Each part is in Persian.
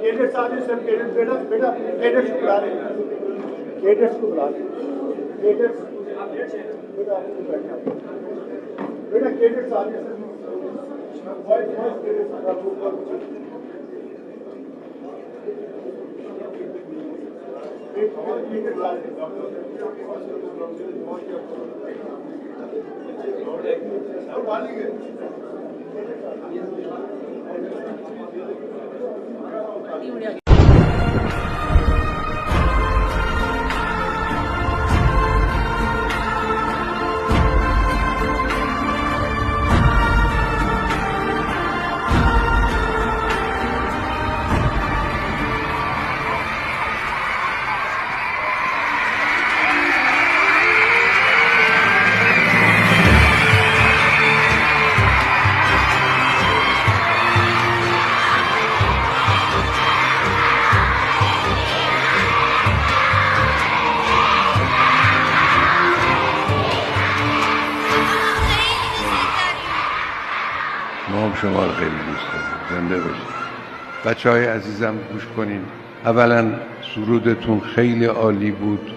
कैडेट्स आगे सब कैडेट्स बेटा बेटा कैडेट्स को बुला रहे हैं कैडेट्स को बुला रहे हैं कैडेट्स बेटा बेटा कैडेट्स आगे सब वॉइस वॉइस कैडेट्स एक और कैडेट्स आ रहे हैं और डालेंगे ما هم شما رو خیلی دوست داریم. زنده باشید. بچه‌های عزیزم گوش کنین. اولا سرودتون خیلی عالی بود.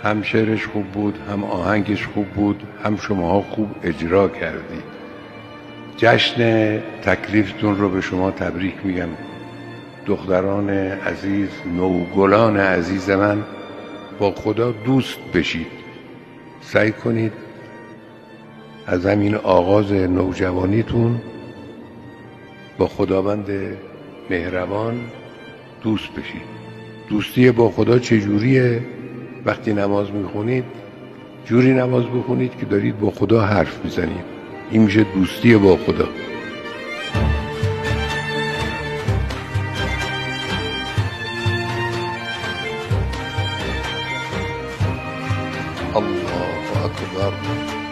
هم شعرش خوب بود، هم آهنگش خوب بود، هم شماها خوب اجرا کردید. جشن تکلیفتون رو به شما تبریک میگم. دختران عزیز، نوگلان عزیز من، با خدا دوست بشید. سعی کنید از همین آغاز نوجوانیتون با خداوند مهربان دوست بشید. دوستی با خدا چجوریه؟ وقتی نماز میخونید جوری نماز بخونید که دارید با خدا حرف میزنید. این میشه دوستی با خدا. الله اکبر.